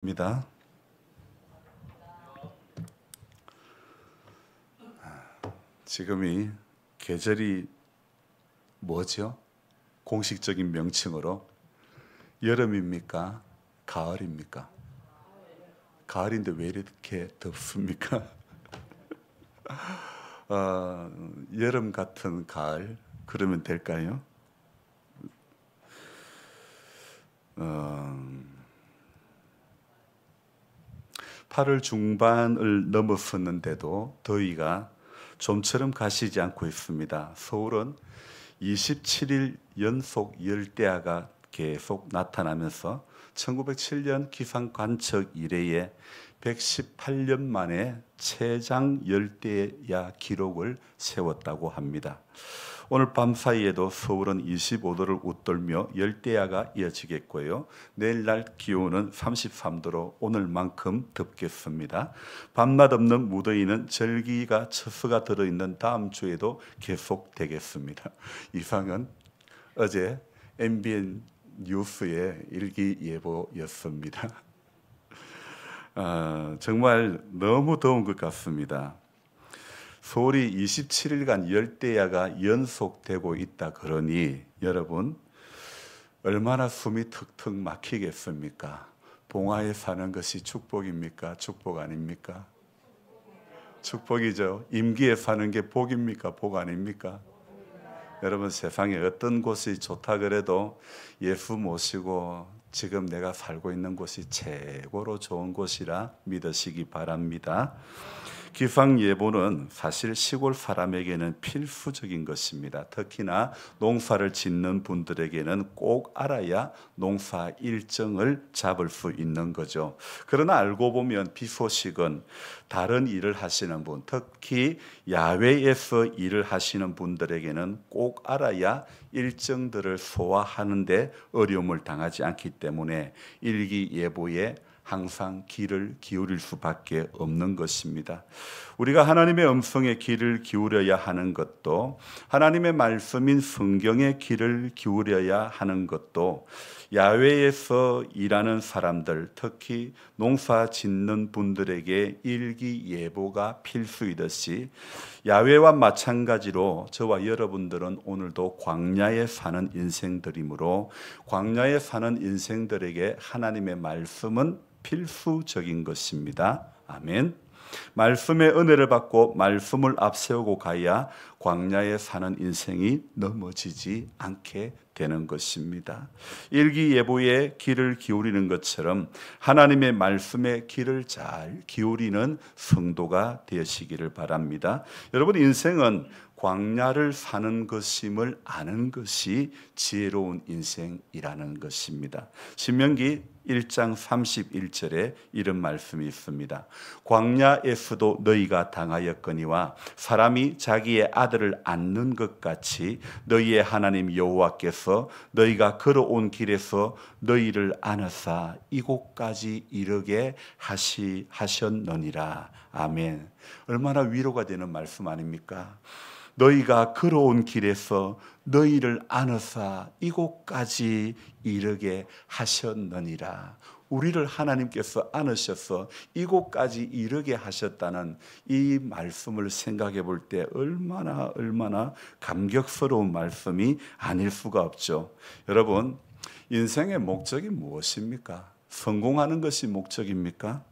입니다. 지금이 계절이 뭐죠? 공식적인 명칭으로 여름입니까? 가을입니까? 가을인데 왜 이렇게 덥습니까? 여름 같은 가을 그러면 될까요? 8월 중반을 넘었었는데도 더위가 좀처럼 가시지 않고 있습니다. 서울은 27일 연속 열대야가 계속 나타나면서 1907년 기상 관측 이래에 118년 만에 최장 열대야 기록을 세웠다고 합니다. 오늘 밤 사이에도 서울은 25도를 웃돌며 열대야가 이어지겠고요. 내일 날 기온은 33도로 오늘만큼 덥겠습니다. 밤낮 없는 무더위는 절기가 처서가 들어있는 다음 주에도 계속되겠습니다. 이상은 어제 MBN 뉴스의 일기예보였습니다. 정말 너무 더운 것 같습니다. 서울이 27일간 열대야가 연속되고 있다 그러니 여러분 얼마나 숨이 턱턱 막히겠습니까? 봉화에 사는 것이 축복입니까? 축복 아닙니까? 축복이죠. 임기에 사는 게 복입니까? 복 아닙니까? 여러분 세상에 어떤 곳이 좋다 그래도 예수 모시고 지금 내가 살고 있는 곳이 최고로 좋은 곳이라 믿으시기 바랍니다. 기상예보는 사실 시골 사람에게는 필수적인 것입니다. 특히나 농사를 짓는 분들에게는 꼭 알아야 농사 일정을 잡을 수 있는 거죠. 그러나 알고 보면 비 소식은 다른 일을 하시는 분, 특히 야외에서 일을 하시는 분들에게는 꼭 알아야 일정들을 소화하는 데 어려움을 당하지 않기 때문에 일기예보에 항상 귀를 기울일 수밖에 없는 것입니다. 우리가 하나님의 음성에 귀를 기울여야 하는 것도 하나님의 말씀인 성경에 귀를 기울여야 하는 것도 야외에서 일하는 사람들, 특히 농사 짓는 분들에게 일기예보가 필수이듯이 야외와 마찬가지로 저와 여러분들은 오늘도 광야에 사는 인생들이므로 광야에 사는 인생들에게 하나님의 말씀은 필수적인 것입니다. 아멘. 말씀의 은혜를 받고 말씀을 앞세우고 가야 광야에 사는 인생이 넘어지지 않게 되는 것입니다. 일기예보에 귀를 기울이는 것처럼 하나님의 말씀에 귀를 잘 기울이는 성도가 되시기를 바랍니다. 여러분 인생은 광야를 사는 것임을 아는 것이 지혜로운 인생이라는 것입니다. 신명기 1장 31절에 이런 말씀이 있습니다. 광야에서도 너희가 당하였거니와 사람이 자기의 아들을 안는 것 같이 너희의 하나님 여호와께서 너희가 걸어온 길에서 너희를 안으사 이곳까지 이르게 하셨느니라. 아멘. 얼마나 위로가 되는 말씀 아닙니까? 너희가 걸어온 길에서 너희를 안으사 이곳까지 이르게 하셨느니라. 우리를 하나님께서 안으셔서 이곳까지 이르게 하셨다는 이 말씀을 생각해 볼 때 얼마나 감격스러운 말씀이 아닐 수가 없죠. 여러분, 인생의 목적이 무엇입니까? 성공하는 것이 목적입니까?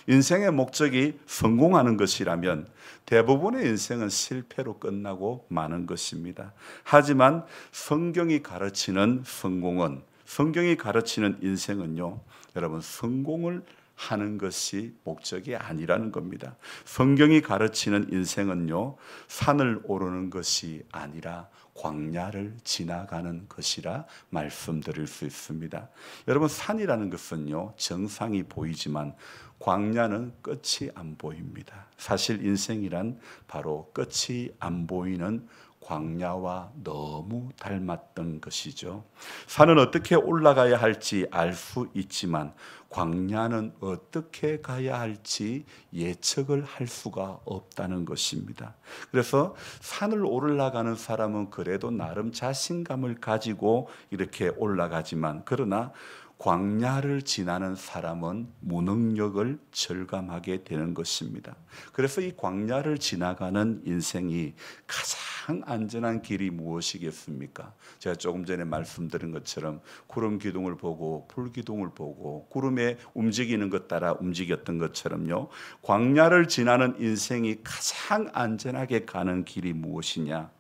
인생의 목적이 성공하는 것이라면 대부분의 인생은 실패로 끝나고 마는 것입니다. 하지만 성경이 가르치는 성공은, 성경이 가르치는 인생은요, 여러분 성공을 하는 것이 목적이 아니라는 겁니다. 성경이 가르치는 인생은요, 산을 오르는 것이 아니라 광야를 지나가는 것이라 말씀드릴 수 있습니다. 여러분 산이라는 것은요, 정상이 보이지만 광야는 끝이 안 보입니다. 사실 인생이란 바로 끝이 안 보이는 광야와 너무 닮았던 것이죠. 산은 어떻게 올라가야 할지 알 수 있지만 광야는 어떻게 가야 할지 예측을 할 수가 없다는 것입니다. 그래서 산을 올라가는 사람은 그래도 나름 자신감을 가지고 이렇게 올라가지만, 그러나 광야를 지나는 사람은 무능력을 절감하게 되는 것입니다. 그래서 이 광야를 지나가는 인생이 가장 안전한 길이 무엇이겠습니까? 제가 조금 전에 말씀드린 것처럼 구름 기둥을 보고 불 기둥을 보고 구름에 움직이는 것 따라 움직였던 것처럼요, 광야를 지나는 인생이 가장 안전하게 가는 길이 무엇이냐?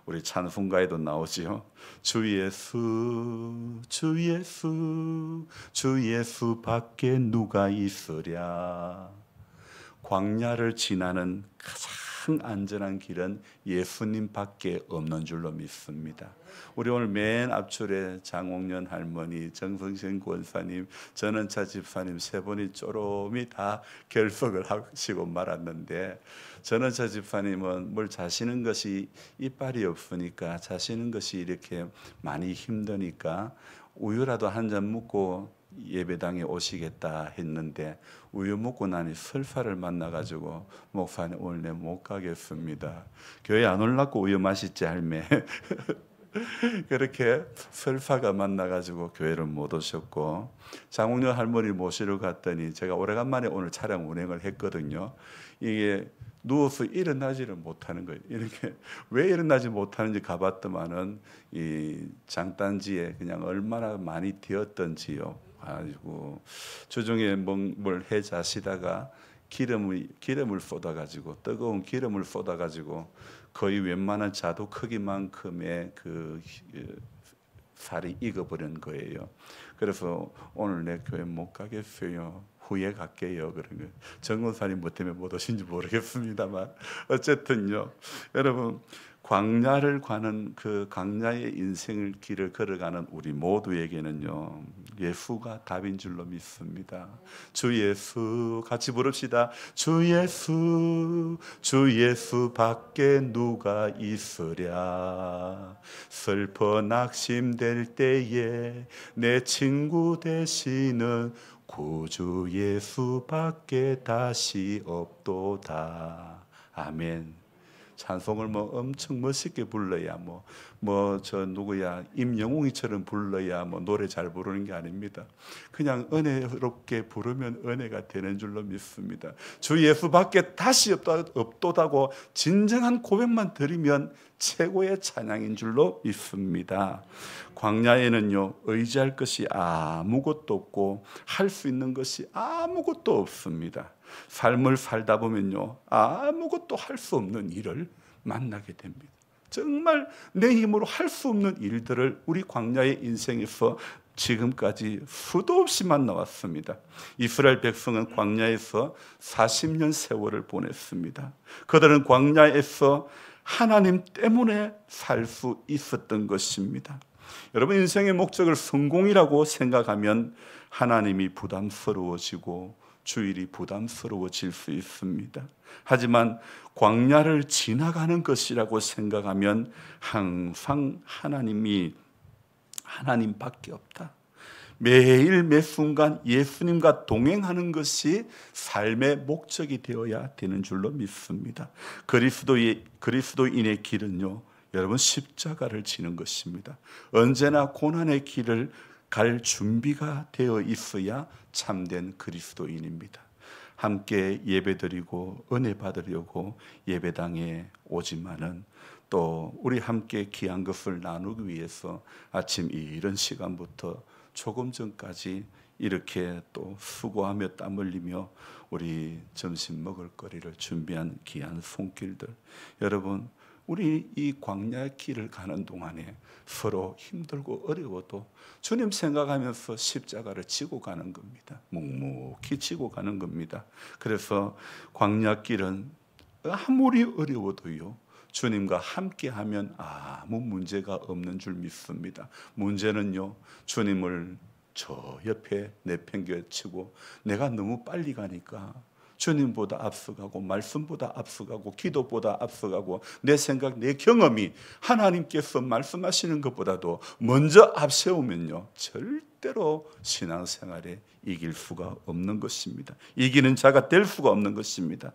우리 찬송가에도 나오지요. 주 예수, 주 예수, 주 예수 밖에 누가 있으랴. 광야를 지나는 가장 안전한 길은 예수님밖에 없는 줄로 믿습니다. 우리 오늘 맨 앞줄에 장옥년 할머니, 정성신 권사님, 전원차 집사님 세 분이 쪼롬이 다 결석을 하시고 말았는데, 전원차 집사님은 뭘 자시는 것이 이빨이 없으니까, 자시는 것이 이렇게 많이 힘드니까 우유라도 한 잔 먹고 예배당에 오시겠다 했는데, 우유 먹고 나니 설사를 만나가지고 목사님 오늘 내 못 가겠습니다. 교회 안 올라고 우유 마시지 할매. 그렇게 설사가 만나가지고 교회를 못 오셨고, 장홍렬 할머니 모시러 갔더니 제가 오래간만에 오늘 차량 운행을 했거든요. 이게 누워서 일어나지를 못하는 거예요. 이렇게 왜 일어나지 못하는지 가봤더만은 이 장단지에 그냥 얼마나 많이 되었던지요. 가지고 주중에 뭘 해 자시다가 기름을 쏟아가지고, 뜨거운 기름을 쏟아가지고 거의 웬만한 자두 크기만큼의 그 살이 익어버린 거예요. 그래서 오늘 내 교회 못 가겠어요. 후에 갈게요. 그런 거예요. 정권사님 뭐 때문에 못 오신지 모르겠습니다만 어쨌든요, 여러분, 광야를 가는 그 광야의 인생을 길을 걸어가는 우리 모두에게는요, 예수가 답인 줄로 믿습니다. 주 예수, 같이 부릅시다. 주 예수, 주 예수 밖에 누가 있으랴. 슬퍼 낙심될 때에 내 친구 되시는 구주 예수 밖에 다시 없도다. 아멘. 찬송을 뭐 엄청 멋있게 불러야 저 누구야 임영웅이처럼 불러야 노래 잘 부르는 게 아닙니다. 그냥 은혜롭게 부르면 은혜가 되는 줄로 믿습니다. 주 예수밖에 다시 없도다고 진정한 고백만 드리면 최고의 찬양인 줄로 믿습니다. 광야에는요, 의지할 것이 아무것도 없고 할 수 있는 것이 아무것도 없습니다. 삶을 살다 보면요, 아무것도 할 수 없는 일을 만나게 됩니다. 정말 내 힘으로 할 수 없는 일들을 우리 광야의 인생에서 지금까지 수도 없이 만나왔습니다. 이스라엘 백성은 광야에서 40년 세월을 보냈습니다. 그들은 광야에서 하나님 때문에 살 수 있었던 것입니다. 여러분, 인생의 목적을 성공이라고 생각하면 하나님이 부담스러워지고 주일이 부담스러워질 수 있습니다. 하지만 광야를 지나가는 것이라고 생각하면 항상 하나님밖에 없다. 매일 매 순간 예수님과 동행하는 것이 삶의 목적이 되어야 되는 줄로 믿습니다. 그리스도인의 길은요, 여러분, 십자가를 지는 것입니다. 언제나 고난의 길을 갈 준비가 되어 있어야 참된 그리스도인입니다. 함께 예배드리고 은혜 받으려고 예배당에 오지만은 또 우리 함께 귀한 것을 나누기 위해서 아침 이른 시간부터 조금 전까지 이렇게 또 수고하며 땀 흘리며 우리 점심 먹을 거리를 준비한 귀한 손길들, 여러분, 우리 이 광야 길을 가는 동안에 서로 힘들고 어려워도 주님 생각하면서 십자가를 지고 가는 겁니다. 묵묵히 지고 가는 겁니다. 그래서 광야 길은 아무리 어려워도요, 주님과 함께하면 아무 문제가 없는 줄 믿습니다. 문제는요, 주님을 저 옆에 내팽개치고 내가 너무 빨리 가니까 주님보다 앞서가고 말씀보다 앞서가고 기도보다 앞서가고 내 생각, 내 경험이 하나님께서 말씀하시는 것보다도 먼저 앞세우면요, 절대로 신앙생활에 이길 수가 없는 것입니다. 이기는 자가 될 수가 없는 것입니다.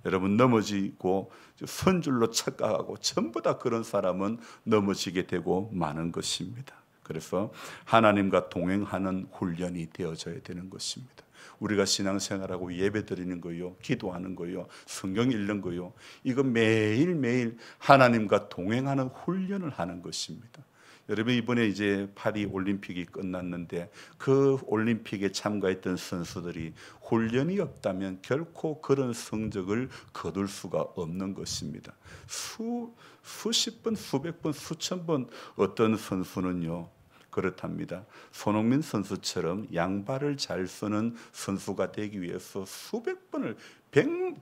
여러분, 넘어지고 선줄로 착각하고 전부 다 그런 사람은 넘어지게 되고 마는 것입니다. 그래서 하나님과 동행하는 훈련이 되어져야 되는 것입니다. 우리가 신앙생활하고 예배 드리는 거요, 기도하는 거요, 성경 읽는 거요, 이거 매일매일 하나님과 동행하는 훈련을 하는 것입니다. 여러분, 이번에 이제 파리 올림픽이 끝났는데 그 올림픽에 참가했던 선수들이 훈련이 없다면 결코 그런 성적을 거둘 수가 없는 것입니다. 수십 번, 수백 번, 수천 번 어떤 선수는요 그렇답니다. 손흥민 선수처럼 양발을 잘 쓰는 선수가 되기 위해서 수백 번을,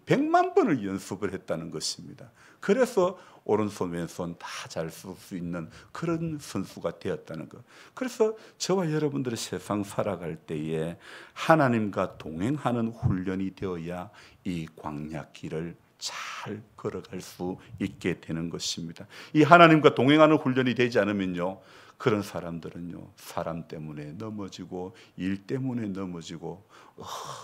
백만 번을 연습을 했다는 것입니다. 그래서 오른손 왼손 다 잘 쓸 수 있는 그런 선수가 되었다는 것. 그래서 저와 여러분들의 세상 살아갈 때에 하나님과 동행하는 훈련이 되어야 이 광야길을 잘 걸어갈 수 있게 되는 것입니다. 이 하나님과 동행하는 훈련이 되지 않으면요, 그런 사람들은요, 사람 때문에 넘어지고 일 때문에 넘어지고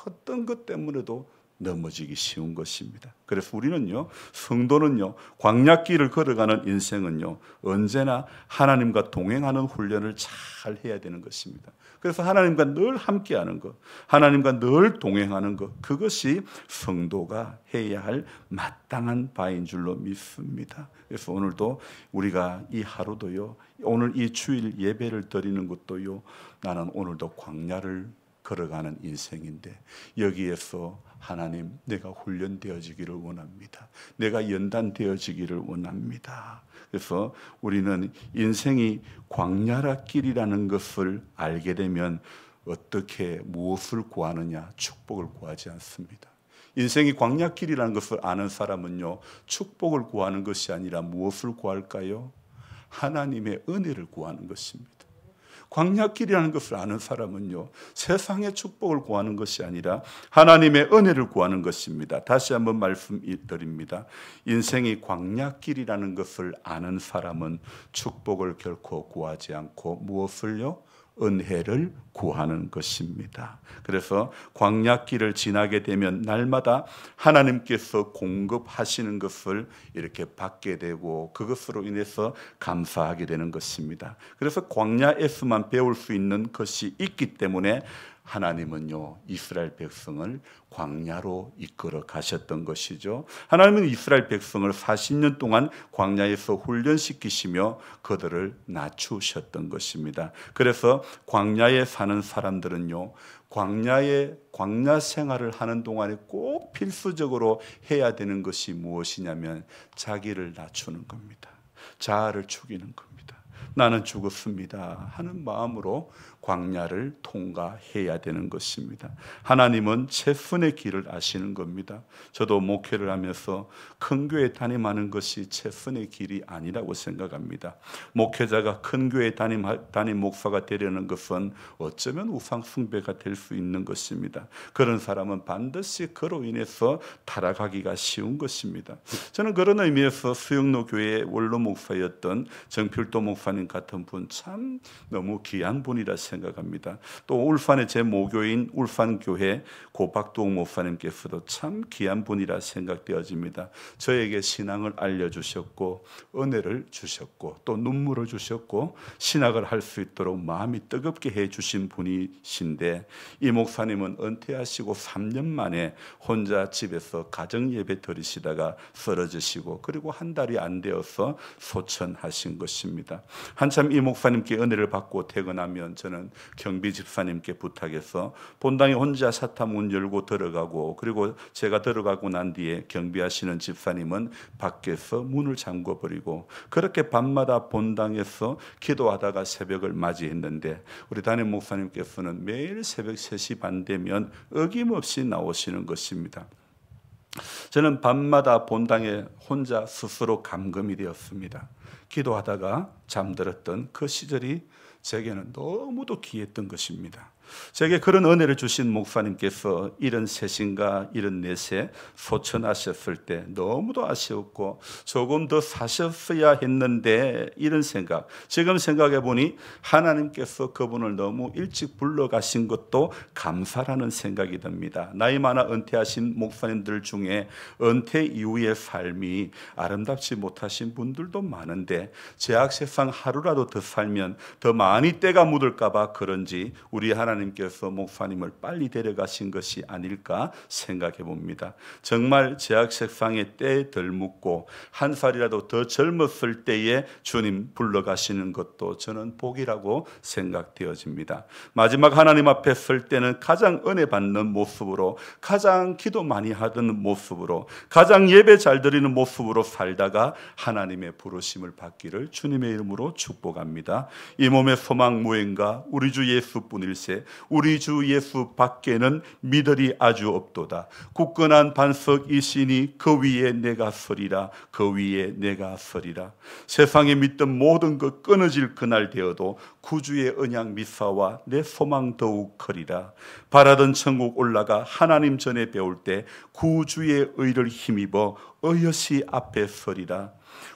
어떤 것 때문에도 넘어지기 쉬운 것입니다. 그래서 우리는요, 성도는요, 광야길을 걸어가는 인생은요, 언제나 하나님과 동행하는 훈련을 잘 해야 되는 것입니다. 그래서 하나님과 늘 함께하는 것, 하나님과 늘 동행하는 것, 그것이 성도가 해야 할 마땅한 바인 줄로 믿습니다. 그래서 오늘도 우리가 이 하루도요, 오늘 이 주일 예배를 드리는 것도요, 나는 오늘도 광야를 걸어가는 인생인데 여기에서 하나님, 내가 훈련되어지기를 원합니다. 내가 연단되어지기를 원합니다. 그래서 우리는 인생이 광야라 길이라는 것을 알게 되면 어떻게 무엇을 구하느냐? 축복을 구하지 않습니다. 인생이 광야길이라는 것을 아는 사람은요, 축복을 구하는 것이 아니라 무엇을 구할까요? 하나님의 은혜를 구하는 것입니다. 광야길이라는 것을 아는 사람은요, 세상의 축복을 구하는 것이 아니라 하나님의 은혜를 구하는 것입니다. 다시 한번 말씀드립니다. 인생이 광야길이라는 것을 아는 사람은 축복을 결코 구하지 않고 무엇을요? 은혜를 구하는 것입니다. 그래서 광야길을 지나게 되면 날마다 하나님께서 공급하시는 것을 이렇게 받게 되고 그것으로 인해서 감사하게 되는 것입니다. 그래서 광야에서만 배울 수 있는 것이 있기 때문에 하나님은요, 이스라엘 백성을 광야로 이끌어 가셨던 것이죠. 하나님은 이스라엘 백성을 40년 동안 광야에서 훈련시키시며 그들을 낮추셨던 것입니다. 그래서 광야에 사는 사람들은요, 광야 생활을 하는 동안에 꼭 필수적으로 해야 되는 것이 무엇이냐면 자기를 낮추는 겁니다. 자아를 죽이는 겁니다. 나는 죽었습니다 하는 마음으로 광야를 통과해야 되는 것입니다. 하나님은 최선의 길을 아시는 겁니다. 저도 목회를 하면서 큰 교회 담임하는 것이 최선의 길이 아니라고 생각합니다. 목회자가 큰 교회 담임 목사가 되려는 것은 어쩌면 우상 숭배가 될 수 있는 것입니다. 그런 사람은 반드시 그로 인해서 타락하기가 쉬운 것입니다. 저는 그런 의미에서 수영로 교회의 원로 목사였던 정필도 목사님 같은 분 참 너무 귀한 분이라 생각합니다. 또 울산의 제 모교인 울산교회 고박동 목사님께서도 참 귀한 분이라 생각되어집니다. 저에게 신앙을 알려주셨고 은혜를 주셨고 또 눈물을 주셨고 신학을 할 수 있도록 마음이 뜨겁게 해주신 분이신데, 이 목사님은 은퇴하시고 3년 만에 혼자 집에서 가정예배 드리시다가 쓰러지시고 그리고 한 달이 안 되어서 소천하신 것입니다. 한참 이 목사님께 은혜를 받고 퇴근하면 저는 경비 집사님께 부탁해서 본당에 혼자 사타문 열고 들어가고, 그리고 제가 들어가고 난 뒤에 경비하시는 집사님은 밖에서 문을 잠궈버리고 그렇게 밤마다 본당에서 기도하다가 새벽을 맞이했는데, 우리 담임 목사님께서는 매일 새벽 3시 반 되면 어김없이 나오시는 것입니다. 저는 밤마다 본당에 혼자 스스로 감금이 되었습니다. 기도하다가 잠들었던 그 시절이 제게는 너무도 귀했던 것입니다. 제게 그런 은혜를 주신 목사님께서 73인가 74세 소천하셨을 때 너무도 아쉬웠고 조금 더 사셨어야 했는데 이런 생각, 지금 생각해 보니 하나님께서 그분을 너무 일찍 불러가신 것도 감사라는 생각이 듭니다. 나이 많아 은퇴하신 목사님들 중에 은퇴 이후의 삶이 아름답지 못하신 분들도 많은데 죄악 세상 하루라도 더 살면 더 많이 때가 묻을까 봐 그런지 우리 하나님께서 목사님을 빨리 데려가신 것이 아닐까 생각해 봅니다. 정말 죄악 세상에 때 덜 묻고 한 살이라도 더 젊었을 때에 주님 불러가시는 것도 저는 복이라고 생각되어집니다. 마지막 하나님 앞에 설 때는 가장 은혜 받는 모습으로, 가장 기도 많이 하던 모습으로, 가장 예배 잘 드리는 모습으로 살다가 하나님의 부르심을 받기를 주님의 이름으로 축복합니다. 이 몸의 소망 무엇인가? 우리 주 예수뿐일세. 우리 주 예수 밖에는 믿으리 아주 없도다. 굳건한 반석이시니 그 위에 내가 서리라. 그 위에 내가 서리라. 세상에 믿던 모든 것 끊어질 그날 되어도 구주의 언약 미사와 내 소망 더욱 커리라. 바라던 천국 올라가 하나님 전에 배울 때 구주의 의를 힘입어 어여시 앞에 서리라.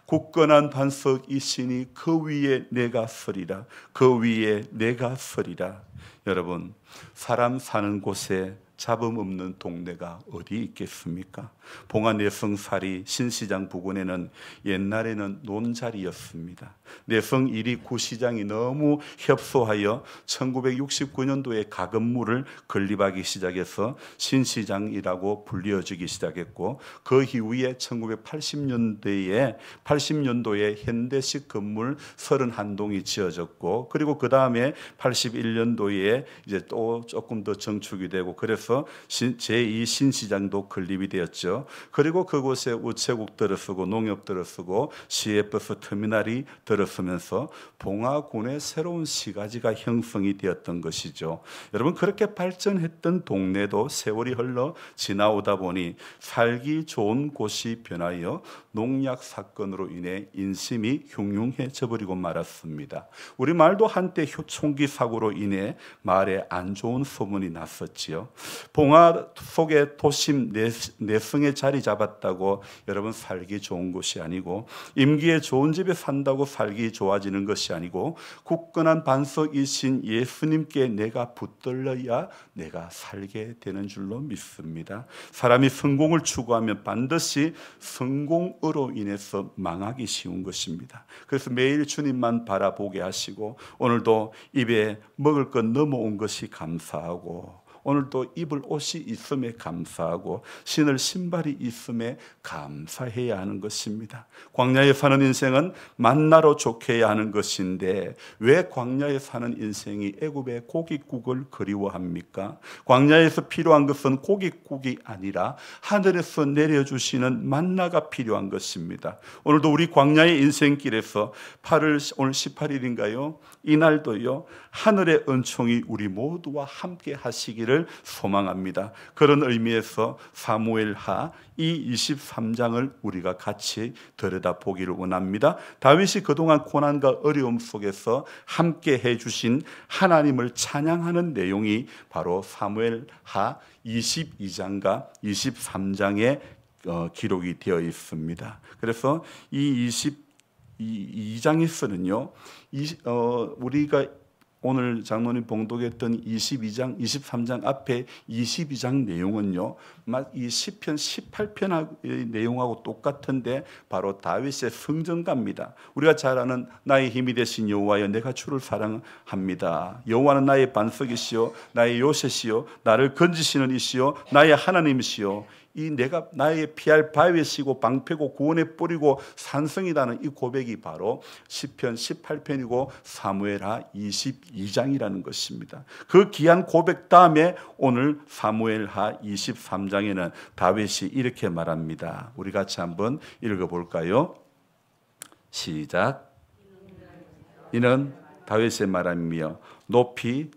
굳건한 반석이시니 그 위에 내가 서리라. 그 위에 내가 서리라. 여러분, 사람 사는 곳에 잡음 없는 동네가 어디 있겠습니까? 봉안 내성살이 신시장 부근에는 옛날에는 논자리였습니다. 내성 1위 구시장이 너무 협소하여 1969년도에 가건물을 건립하기 시작해서 신시장이라고 불려지기 시작했고, 그 이후에 1980년도에 현대식 건물 31동이 지어졌고, 그리고 그 다음에 81년도에 이제 또 조금 더 정축이 되고, 그래서 제2 신시장도 건립이 되었죠. 그리고 그곳에 우체국 들어서고 농협 들어서고 시외버스 터미널이 들어서면서 봉화군의 새로운 시가지가 형성이 되었던 것이죠. 여러분, 그렇게 발전했던 동네도 세월이 흘러 지나오다 보니 살기 좋은 곳이 변하여 농약 사건으로 인해 인심이 흉흉해져 버리고 말았습니다. 우리 말도 한때 총기 사고로 인해 마을에 안 좋은 소문이 났었지요. 봉화 속의 도심 내성에 자리 잡았다고 여러분 살기 좋은 곳이 아니고, 임기에 좋은 집에 산다고 살기 좋아지는 것이 아니고, 굳건한 반석이신 예수님께 내가 붙들려야 내가 살게 되는 줄로 믿습니다. 사람이 성공을 추구하면 반드시 성공으로 인해서 망하기 쉬운 것입니다. 그래서 매일 주님만 바라보게 하시고, 오늘도 입에 먹을 것 넘어온 것이 감사하고, 오늘도 입을 옷이 있음에 감사하고, 신을 신발이 있음에 감사해야 하는 것입니다. 광야에 사는 인생은 만나로 좋게해야 하는 것인데 왜 광야에 사는 인생이 애굽의 고깃국을 그리워합니까? 광야에서 필요한 것은 고깃국이 아니라 하늘에서 내려주시는 만나가 필요한 것입니다. 오늘도 우리 광야의 인생길에서 오늘 18일인가요? 이날도요, 하늘의 은총이 우리 모두와 함께 하시기를 소망합니다. 그런 의미에서 사무엘하 이 23장을 우리가 같이 들여다보기를 원합니다. 다윗이 그동안 고난과 어려움 속에서 함께 해주신 하나님을 찬양하는 내용이 바로 사무엘하 22장과 23장에 기록이 되어 있습니다. 그래서 이 22장에서는요, 우리가 오늘 장로님 봉독했던 22장, 23장 앞에 22장 내용은요, 이 시편 18편의 내용하고 똑같은데 바로 다윗의 성전가입니다. 우리가 잘 아는 나의 힘이 되신 여호와여 내가 주를 사랑합니다. 여호와는 나의 반석이시요 나의 요새시요 나를 건지시는 이시요 나의 하나님이시요 이 내가 나의 피할 바위시고 방패고 구원의 뿌리고 산성이라는 이 고백이 바로 시편 18편이고 사무엘하 22장이라는 것입니다. 그 귀한 고백 다음에 오늘 사무엘하 23장에는 다윗이 이렇게 말합니다. 우리 같이 한번 읽어볼까요? 시작. 이는 다윗의 말함이며 높이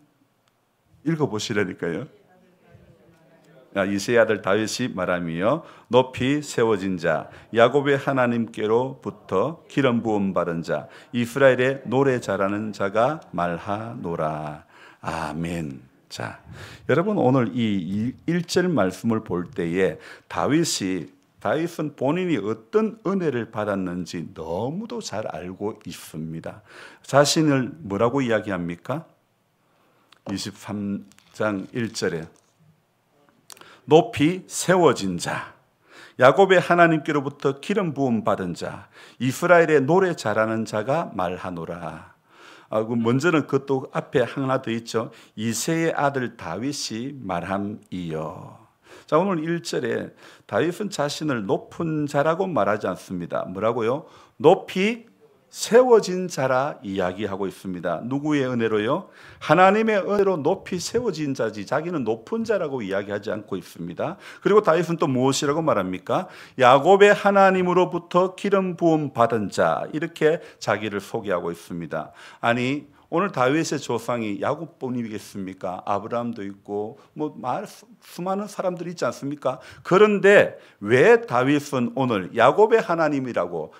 읽어보시라니까요. 이새의 아들 다윗이 말하며 높이 세워진 자 야곱의 하나님께로부터 기름 부음 받은 자 이스라엘의 노래 잘하는 자가 말하노라. 아멘. 자, 여러분 오늘 이 1절 말씀을 볼 때에 다윗은 본인이 어떤 은혜를 받았는지 너무도 잘 알고 있습니다. 자신을 뭐라고 이야기합니까? 23장 1절에 높이 세워진 자, 야곱의 하나님께로부터 기름 부음 받은 자, 이스라엘의 노래 잘하는 자가 말하노라. 먼저는 그것도 앞에 하나 더 있죠. 이새의 아들 다윗이 말함이요. 자, 오늘 1절에 다윗은 자신을 높은 자라고 말하지 않습니다. 뭐라고요? 높이 세워진 자라 이야기하고 있습니다. 누구의 은혜로요? 하나님의 은혜로 높이 세워진 자지, 자기는 높은 자라고 이야기하지 않고 있습니다. 그리고 다윗은 또 무엇이라고 말합니까? 야곱의 하나님으로부터 기름 부음 받은 자, 이렇게 자기를 소개하고 있습니다. 아니, 오늘 다윗의 조상이 야곱뿐이겠습니까? 아브라함도 있고 수많은 사람들이 있지 않습니까? 그런데 왜 다윗은 오늘 야곱의 하나님이라고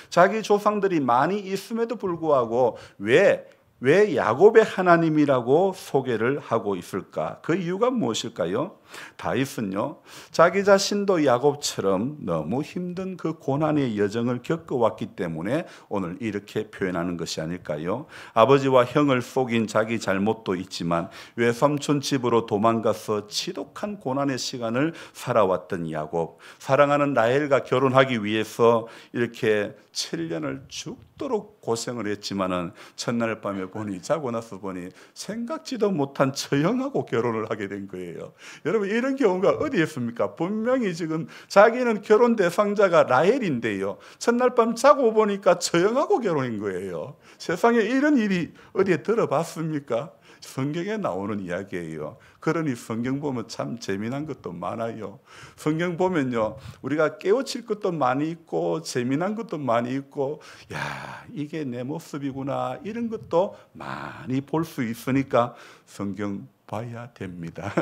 자기 조상들이 많이 있음에도 불구하고 왜 야곱의 하나님이라고 소개를 하고 있을까? 그 이유가 무엇일까요? 다윗은요, 자기 자신도 야곱처럼 너무 힘든 그 고난의 여정을 겪어왔기 때문에 오늘 이렇게 표현하는 것이 아닐까요? 아버지와 형을 속인 자기 잘못도 있지만 외삼촌 집으로 도망가서 지독한 고난의 시간을 살아왔던 야곱, 사랑하는 라헬과 결혼하기 위해서 이렇게 7년을 죽도록 고생을 했지만은 첫날 밤에 자고 나서 보니 생각지도 못한 처형하고 결혼을 하게 된 거예요. 여러분, 이런 경우가 어디 있습니까? 분명히 지금 자기는 결혼 대상자가 라헬인데요, 첫날 밤 자고 보니까 처형하고 결혼인 거예요. 세상에 이런 일이 어디에 들어봤습니까? 성경에 나오는 이야기예요. 그러니 성경 보면 참 재미난 것도 많아요. 성경 보면요, 우리가 깨우칠 것도 많이 있고 재미난 것도 많이 있고, 야, 이게 내 모습이구나, 이런 것도 많이 볼 수 있으니까 성경 봐야 됩니다.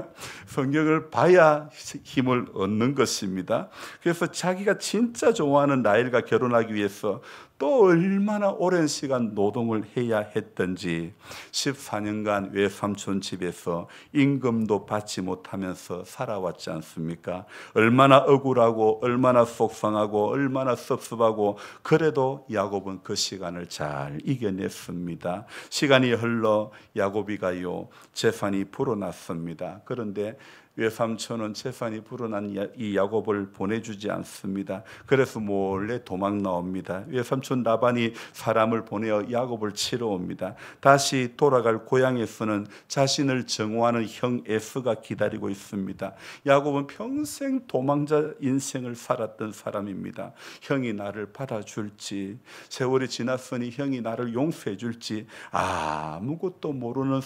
성경을 봐야 힘을 얻는 것입니다. 그래서 자기가 진짜 좋아하는 라헬과 결혼하기 위해서 또 얼마나 오랜 시간 노동을 해야 했던지, 14년간 외삼촌 집에서 임금도 받지 못하면서 살아왔지 않습니까? 얼마나 억울하고 얼마나 속상하고 얼마나 섭섭하고, 그래도 야곱은 그 시간을 잘 이겨냈습니다. 시간이 흘러 야곱이가요, 재산이 불어났습니다. 그런데 외삼촌은 재산이 불어난 이 야곱을 보내주지 않습니다. 그래서 몰래 도망 나옵니다. 외삼촌 라반이 사람을 보내어 야곱을 치러 옵니다. 다시 돌아갈 고향에서는 자신을 정오하는 형 에서가 기다리고 있습니다. 야곱은 평생 도망자 인생을 살았던 사람입니다. 형이 나를 받아줄지, 세월이 지났으니 형이 나를 용서해 줄지 아무것도 모르는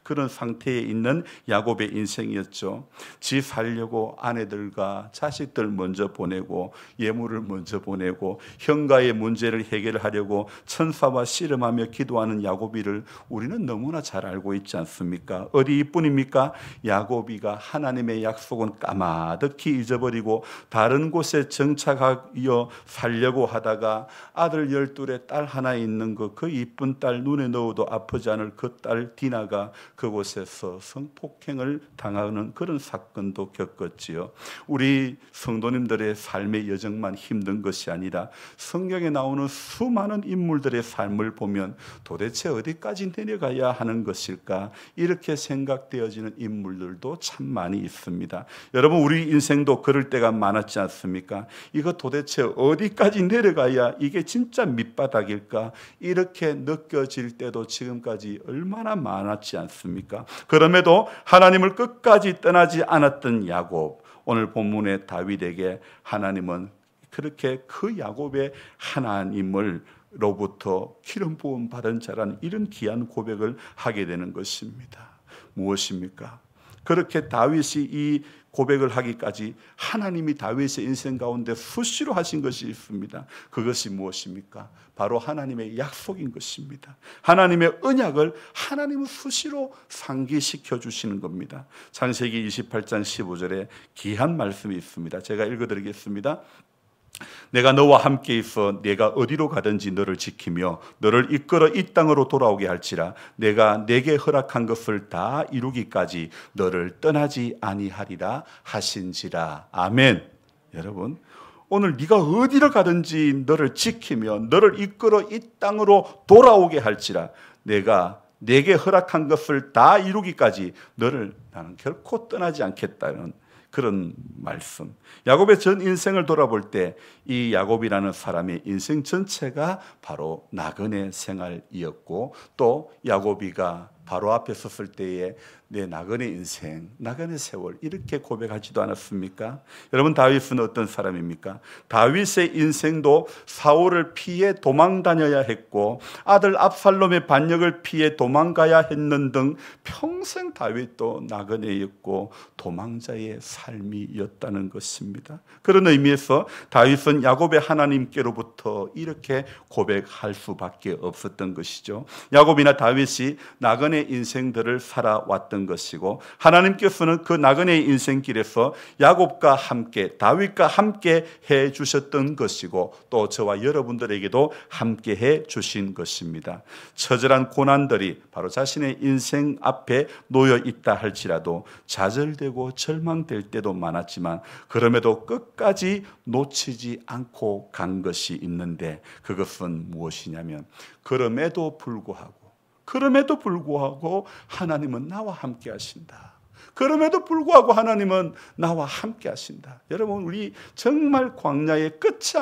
그런 상태에 있는 야곱의 인생이었죠. 지 살려고 아내들과 자식들 먼저 보내고 예물을 먼저 보내고 형과의 문제를 해결하려고 천사와 씨름하며 기도하는 야곱이를 우리는 너무나 잘 알고 있지 않습니까? 어디 이뿐입니까? 야곱이가 하나님의 약속은 까마득히 잊어버리고 다른 곳에 정착하여 살려고 하다가 아들 12에 딸 하나 있는 그 이쁜 딸 눈에 넣어도 아프지 않을 그 딸 디나가 그곳에서 성폭행을 당하는 그런 사건도 겪었지요. 우리 성도님들의 삶의 여정만 힘든 것이 아니라 성경에 나오는 수많은 인물들의 삶을 보면 도대체 어디까지 내려가야 하는 것일까, 이렇게 생각되어지는 인물들도 참 많이 있습니다. 여러분, 우리 인생도 그럴 때가 많았지 않습니까? 이거 도대체 어디까지 내려가야 이게 진짜 밑바닥일까, 이렇게 느껴질 때도 지금까지 얼마나 많았지 않습니까? 그럼에도 하나님을 끝까지 떠나지 않았던 야곱, 오늘 본문의 다윗에게 하나님은 그렇게 그 야곱의 하나님으로부터 기름 부음 받은 자라는 이런 귀한 고백을 하게 되는 것입니다. 무엇입니까? 그렇게 다윗이 이 고백을 하기까지 하나님이 다윗의 인생 가운데 수시로 하신 것이 있습니다. 그것이 무엇입니까? 바로 하나님의 약속인 것입니다. 하나님의 언약을 하나님은 수시로 상기시켜 주시는 겁니다. 창세기 28장 15절에 귀한 말씀이 있습니다. 제가 읽어드리겠습니다. 내가 너와 함께 있어 내가 어디로 가든지 너를 지키며 너를 이끌어 이 땅으로 돌아오게 할지라. 내가 내게 허락한 것을 다 이루기까지 너를 떠나지 아니하리라 하신지라. 아멘. 여러분, 오늘 네가 어디로 가든지 너를 지키며 너를 이끌어 이 땅으로 돌아오게 할지라. 내가 내게 허락한 것을 다 이루기까지 너를 나는 결코 떠나지 않겠다는 그런 말씀. 야곱의 전 인생을 돌아볼 때 이 야곱이라는 사람의 인생 전체가 바로 나그네 생활이었고, 또 야곱이가 바로 앞에 섰을 때에 내 나그네 인생, 나그네 세월 이렇게 고백하지도 않았습니까? 여러분, 다윗은 어떤 사람입니까? 다윗의 인생도 사울을 피해 도망 다녀야 했고 아들 압살롬의 반역을 피해 도망가야 했는 등 평생 다윗도 나그네였고 도망자의 삶이었다는 것입니다. 그런 의미에서 다윗은 야곱의 하나님께로부터 이렇게 고백할 수밖에 없었던 것이죠. 야곱이나 다윗이 나그네 인생들을 살아왔던 것이고, 하나님께서는 그 나그네의 인생길에서 야곱과 함께, 다윗과 함께 해 주셨던 것이고, 또 저와 여러분들에게도 함께 해 주신 것입니다. 처절한 고난들이 바로 자신의 인생 앞에 놓여 있다 할지라도 좌절되고 절망될 때도 많았지만 그럼에도 끝까지 놓치지 않고 간 것이 있는데, 그것은 무엇이냐면 그럼에도 불구하고 하나님은 나와 함께 하신다. 그럼에도 불구하고 하나님은 나와 함께 하신다. 여러분, 우리 정말 광야에 끝이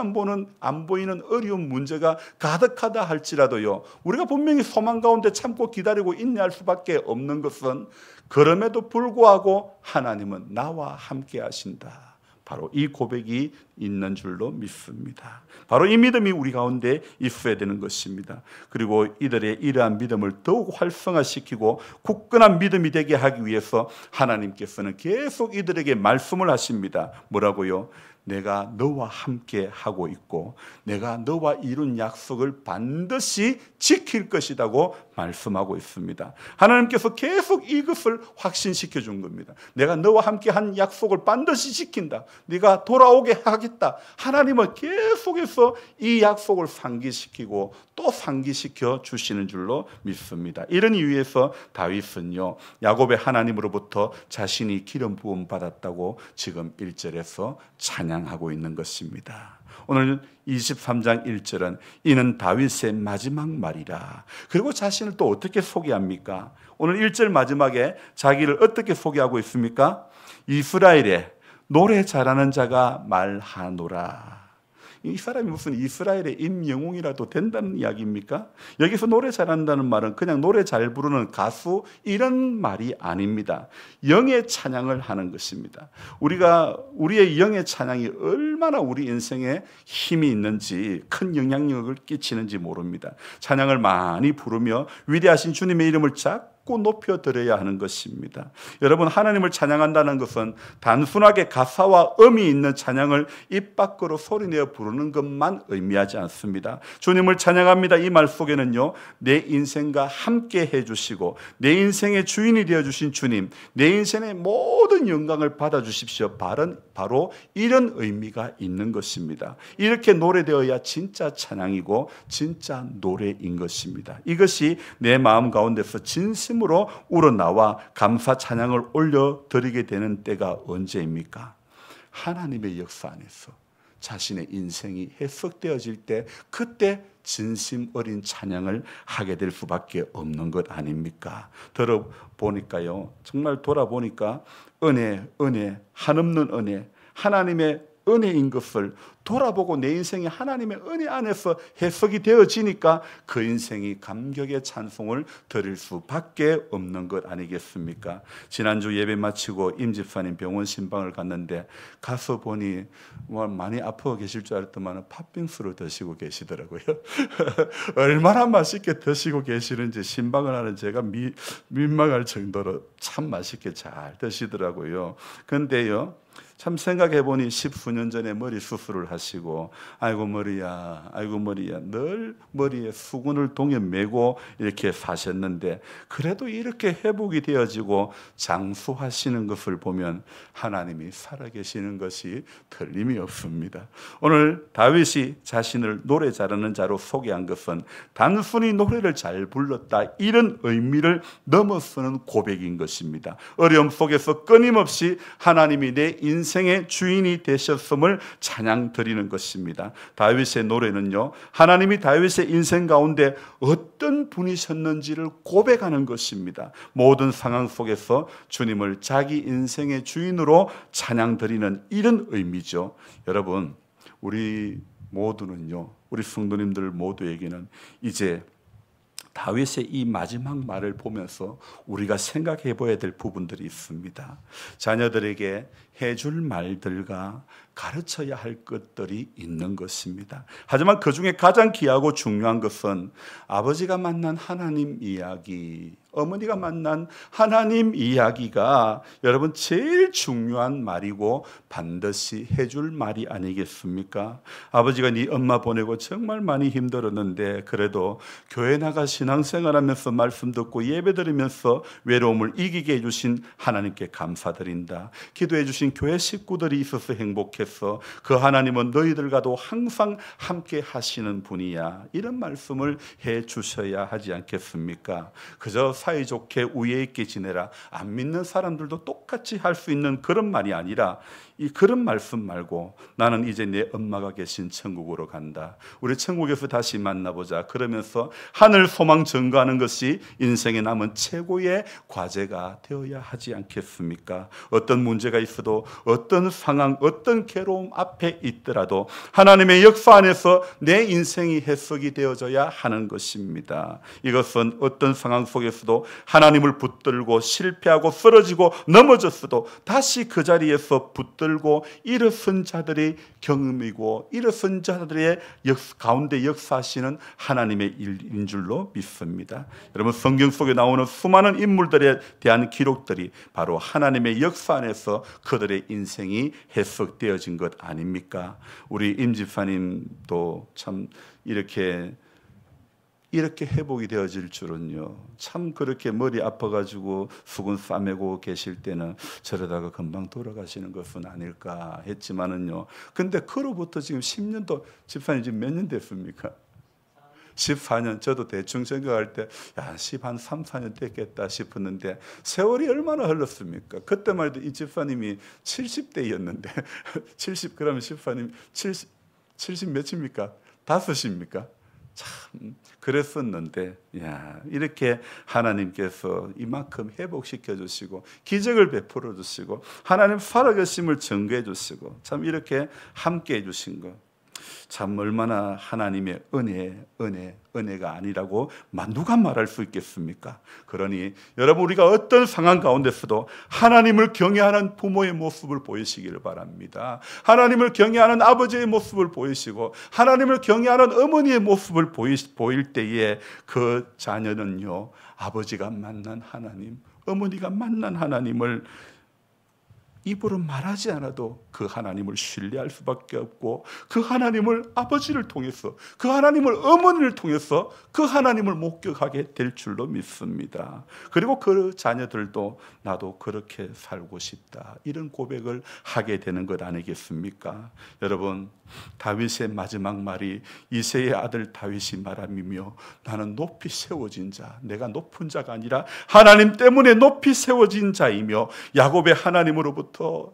안 보이는 어려운 문제가 가득하다 할지라도요, 우리가 분명히 소망 가운데 참고 기다리고 인내할 수밖에 없는 것은 그럼에도 불구하고 하나님은 나와 함께 하신다. 바로 이 고백이 있는 줄로 믿습니다. 바로 이 믿음이 우리 가운데 있어야 되는 것입니다. 그리고 이들의 이러한 믿음을 더욱 활성화시키고 굳건한 믿음이 되게 하기 위해서 하나님께서는 계속 이들에게 말씀을 하십니다. 뭐라고요? 내가 너와 함께 하고 있고 내가 너와 이룬 약속을 반드시 지킬 것이라고 말씀하고 있습니다. 하나님께서 계속 이것을 확신시켜 준 겁니다. 내가 너와 함께 한 약속을 반드시 지킨다. 네가 돌아오게 하겠다. 하나님은 계속해서 이 약속을 상기시키고 또 상기시켜 주시는 줄로 믿습니다. 이런 이유에서 다윗은요, 야곱의 하나님으로부터 자신이 기름 부음 받았다고 지금 1절에서 찬양하고 있는 것입니다. 오늘 23장 1절은 이는 다윗의 마지막 말이라. 그리고 자신을 또 어떻게 소개합니까? 오늘 1절 마지막에 자기를 어떻게 소개하고 있습니까? 이스라엘에 노래 잘하는 자가 말하노라. 이 사람이 무슨 이스라엘의 임영웅이라도 된다는 이야기입니까? 여기서 노래 잘한다는 말은 그냥 노래 잘 부르는 가수 이런 말이 아닙니다. 영의 찬양을 하는 것입니다. 우리의 영의 찬양이 얼마나 우리 인생에 힘이 있는지, 큰 영향력을 끼치는지 모릅니다. 찬양을 많이 부르며 위대하신 주님의 이름을 자꾸 높여드려야 하는 것입니다. 여러분, 하나님을 찬양한다는 것은 단순하게 가사와 음이 있는 찬양을 입 밖으로 소리내어 부르는 것만 의미하지 않습니다. 주님을 찬양합니다. 이 말 속에는요, 내 인생과 함께 해주시고 내 인생의 주인이 되어주신 주님, 내 인생의 모든 영광을 받아주십시오. 바로 이런 의미가 있는 것입니다. 이렇게 노래되어야 진짜 찬양이고 진짜 노래인 것입니다. 이것이 내 마음 가운데서 진심으로 우러나와 감사 찬양을 올려드리게 되는 때가 언제입니까? 하나님의 역사 안에서 자신의 인생이 해석되어질 때, 그때 진심 어린 찬양을 하게 될 수밖에 없는 것 아닙니까? 들어보니까요, 정말 돌아보니까 은혜, 한없는 은혜, 하나님의 은혜인 것을 돌아보고 내 인생이 하나님의 은혜 안에서 해석이 되어지니까 그 인생이 감격의 찬송을 드릴 수밖에 없는 것 아니겠습니까? 지난주 예배 마치고 임 집사님 병원 신방을 갔는데 가서 보니 많이 아파 계실 줄 알았더만 팥빙수를 드시고 계시더라고요. 얼마나 맛있게 드시고 계시는지 신방을 하는 제가 민망할 정도로 참 맛있게 잘 드시더라고요. 근데요, 참 생각해보니 10수년 전에 머리 수술을 하시고 아이고 머리야 아이고 머리야 늘 머리에 수건을 동에 메고 이렇게 사셨는데 그래도 이렇게 회복이 되어지고 장수하시는 것을 보면 하나님이 살아계시는 것이 틀림이 없습니다. 오늘 다윗이 자신을 노래 잘하는 자로 소개한 것은 단순히 노래를 잘 불렀다 이런 의미를 넘어서는 고백인 것입니다. 어려움 속에서 끊임없이 하나님이 내 인생의 주인이 되셨음을 찬양 드리는 것입니다. 다윗의 노래는요, 하나님이 다윗의 인생 가운데 어떤 분이셨는지를 고백하는 것입니다. 모든 상황 속에서 주님을 자기 인생의 주인으로 찬양 드리는 이런 의미죠. 여러분, 우리 모두는요, 우리 성도님들 모두에게는 이제 다윗의 이 마지막 말을 보면서 우리가 생각해 봐야 될 부분들이 있습니다. 자녀들에게 해줄 말들과 가르쳐야 할 것들이 있는 것입니다. 하지만 그 중에 가장 귀하고 중요한 것은 아버지가 만난 하나님 이야기, 어머니가 만난 하나님 이야기가 여러분 제일 중요한 말이고 반드시 해줄 말이 아니겠습니까? 아버지가 네 엄마 보내고 정말 많이 힘들었는데 그래도 교회 나가 신앙생활하면서 말씀 듣고 예배 드리면서 외로움을 이기게 해주신 하나님께 감사드린다. 기도해 주신 교회 식구들이 있어서 행복했어. 그 하나님은 너희들과도 항상 함께 하시는 분이야. 이런 말씀을 해 주셔야 하지 않겠습니까? 그저 사이좋게 우애 있게 지내라. 안 믿는 사람들도 똑같이 할 수 있는 그런 말이 아니라 이 그런 말씀 말고 나는 이제 내 엄마가 계신 천국으로 간다. 우리 천국에서 다시 만나보자. 그러면서 하늘 소망 전가하는 것이 인생에 남은 최고의 과제가 되어야 하지 않겠습니까? 어떤 문제가 있어도 어떤 상황, 어떤 괴로움 앞에 있더라도 하나님의 역사 안에서 내 인생이 해석이 되어져야 하는 것입니다. 이것은 어떤 상황 속에서도 하나님을 붙들고 실패하고 쓰러지고 넘어졌어도 다시 그 자리에서 붙들고 일어선 자들의 경험이고 일어선 자들의 가운데 역사하시는 하나님의 일인 줄로 믿습니다. 여러분, 성경 속에 나오는 수많은 인물들에 대한 기록들이 바로 하나님의 역사 안에서 그들의 인생이 해석되어진 것 아닙니까? 우리 임 집사님도 참 이렇게 회복이 되어질 줄은요, 참 그렇게 머리 아파가지고 수건 싸매고 계실 때는 저러다가 금방 돌아가시는 것은 아닐까 했지만은요, 근데 그로부터 지금 10년도, 집사님 지금 몇 년 됐습니까? 14년. 저도 대충 생각할 때 한 3, 4년 됐겠다 싶었는데 세월이 얼마나 흘렀습니까? 그때만 해도 이 집사님이 70대였는데 70, 그러면 집사님 70 몇입니까? 5입니까? 참 그랬었는데, 야, 이렇게 하나님께서 이만큼 회복시켜 주시고 기적을 베풀어 주시고 하나님 살아계심을 증거해 주시고 참 이렇게 함께 해 주신 것, 참 얼마나 하나님의 은혜가 아니라고 누가 말할 수 있겠습니까? 그러니 여러분, 우리가 어떤 상황 가운데서도 하나님을 경외하는 부모의 모습을 보이시기를 바랍니다. 하나님을 경외하는 아버지의 모습을 보이시고 하나님을 경외하는 어머니의 모습을 보일 때에 그 자녀는요, 아버지가 만난 하나님, 어머니가 만난 하나님을 입으로 말하지 않아도 그 하나님을 신뢰할 수밖에 없고 그 하나님을 아버지를 통해서, 그 하나님을 어머니를 통해서 그 하나님을 목격하게 될 줄로 믿습니다. 그리고 그 자녀들도 나도 그렇게 살고 싶다, 이런 고백을 하게 되는 것 아니겠습니까? 여러분, 다윗의 마지막 말이 이새의 아들 다윗이 말함이며 나는 높이 세워진 자, 내가 높은 자가 아니라 하나님 때문에 높이 세워진 자이며 야곱의 하나님께로부터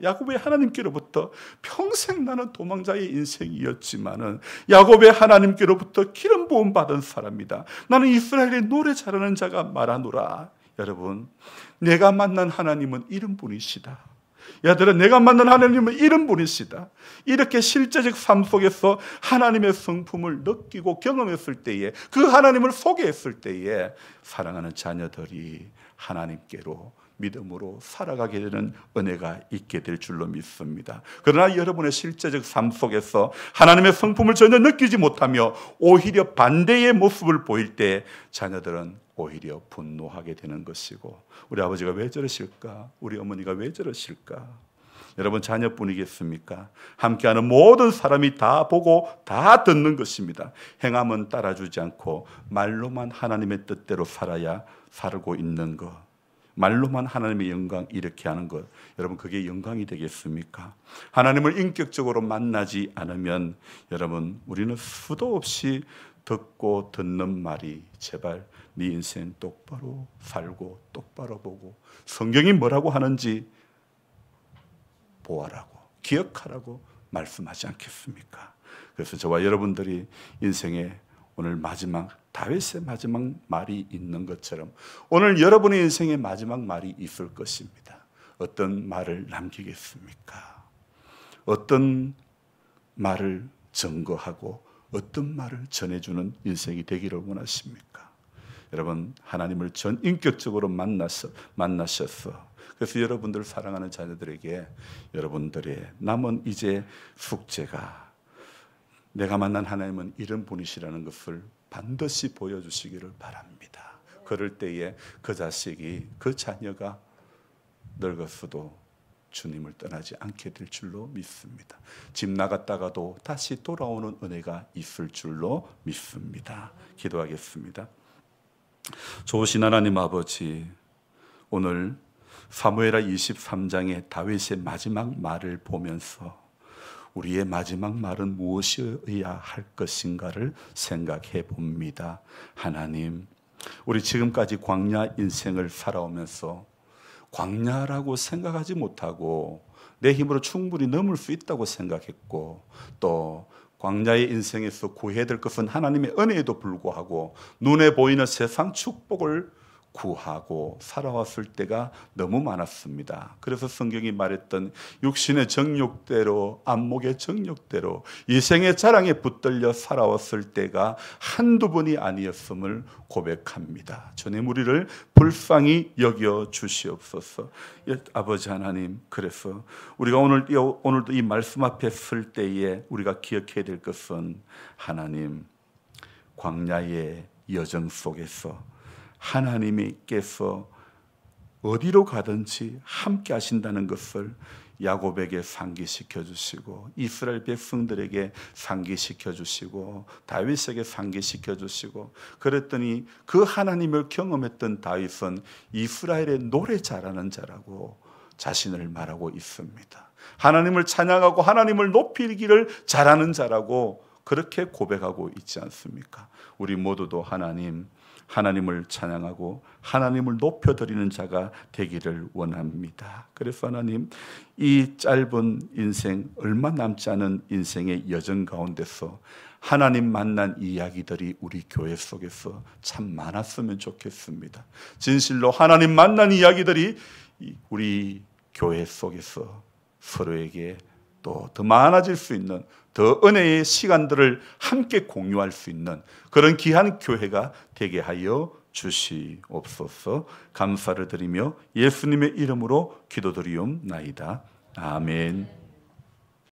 평생 나는 도망자의 인생이었지만은 야곱의 하나님께로부터 기름 부음 받은 사람이다. 나는 이스라엘의 노래 잘하는 자가 말하노라. 여러분, 내가 만난 하나님은 이런 분이시다. 얘들아, 내가 만난 하나님은 이런 분이시다. 이렇게 실제적 삶 속에서 하나님의 성품을 느끼고 경험했을 때에, 그 하나님을 소개했을 때에 사랑하는 자녀들이 하나님께로 믿음으로 살아가게 되는 은혜가 있게 될 줄로 믿습니다. 그러나 여러분의 실제적 삶 속에서 하나님의 성품을 전혀 느끼지 못하며 오히려 반대의 모습을 보일 때 자녀들은 오히려 분노하게 되는 것이고, 우리 아버지가 왜 저러실까? 우리 어머니가 왜 저러실까? 여러분 자녀뿐이겠습니까? 함께하는 모든 사람이 다 보고 다 듣는 것입니다. 행함은 따라주지 않고 말로만 하나님의 뜻대로 살아야 살고 있는 것, 말로만 하나님의 영광 이렇게 하는 것, 여러분 그게 영광이 되겠습니까? 하나님을 인격적으로 만나지 않으면 여러분 우리는 수도 없이 듣고 듣는 말이 제발 네 인생 똑바로 살고 똑바로 보고 성경이 뭐라고 하는지 보아라고 기억하라고 말씀하지 않겠습니까? 그래서 저와 여러분들이 인생의 오늘 마지막 다윗의 마지막 말이 있는 것처럼 오늘 여러분의 인생의 마지막 말이 있을 것입니다. 어떤 말을 남기겠습니까? 어떤 말을 증거하고 어떤 말을 전해주는 인생이 되기를 원하십니까? 여러분 하나님을 전인격적으로 만나셔서 그래서 여러분들 사랑하는 자녀들에게 여러분들의 남은 이제 숙제가 내가 만난 하나님은 이런 분이시라는 것을 반드시 보여주시기를 바랍니다. 그럴 때에 그 자식이 그 자녀가 늙었어도 주님을 떠나지 않게 될 줄로 믿습니다. 집 나갔다가도 다시 돌아오는 은혜가 있을 줄로 믿습니다. 기도하겠습니다. 좋으신 하나님 아버지, 오늘 사무엘하 23장의 다윗의 마지막 말을 보면서 우리의 마지막 말은 무엇이어야 할 것인가를 생각해 봅니다. 하나님, 우리 지금까지 광야 인생을 살아오면서 광야라고 생각하지 못하고 내 힘으로 충분히 넘을 수 있다고 생각했고 또 광야의 인생에서 구해야 될 것은 하나님의 은혜에도 불구하고 눈에 보이는 세상 축복을 구하고 살아왔을 때가 너무 많았습니다. 그래서 성경이 말했던 육신의 정욕대로 안목의 정욕대로 이생의 자랑에 붙들려 살아왔을 때가 한두 번이 아니었음을 고백합니다. 주님 우리를 불쌍히 여겨 주시옵소서. 아버지 하나님, 그래서 우리가 오늘도 이 말씀 앞에 설 때에 우리가 기억해야 될 것은 하나님 광야의 여정 속에서 하나님께서 어디로 가든지 함께 하신다는 것을 야곱에게 상기시켜 주시고 이스라엘 백성들에게 상기시켜 주시고 다윗에게 상기시켜 주시고 그랬더니 그 하나님을 경험했던 다윗은 이스라엘의 노래 잘하는 자라고 자신을 말하고 있습니다. 하나님을 찬양하고 하나님을 높이기를 잘하는 자라고 그렇게 고백하고 있지 않습니까? 우리 모두도 하나님을 찬양하고 하나님을 높여드리는 자가 되기를 원합니다. 그래서 하나님, 이 짧은 인생, 얼마 남지 않은 인생의 여정 가운데서 하나님 만난 이야기들이 우리 교회 속에서 참 많았으면 좋겠습니다. 진실로 하나님 만난 이야기들이 우리 교회 속에서 서로에게 또 더 많아질 수 있는 더 은혜의 시간들을 함께 공유할 수 있는 그런 귀한 교회가 되게 하여 주시옵소서. 감사를 드리며 예수님의 이름으로 기도드리옵나이다. 아멘.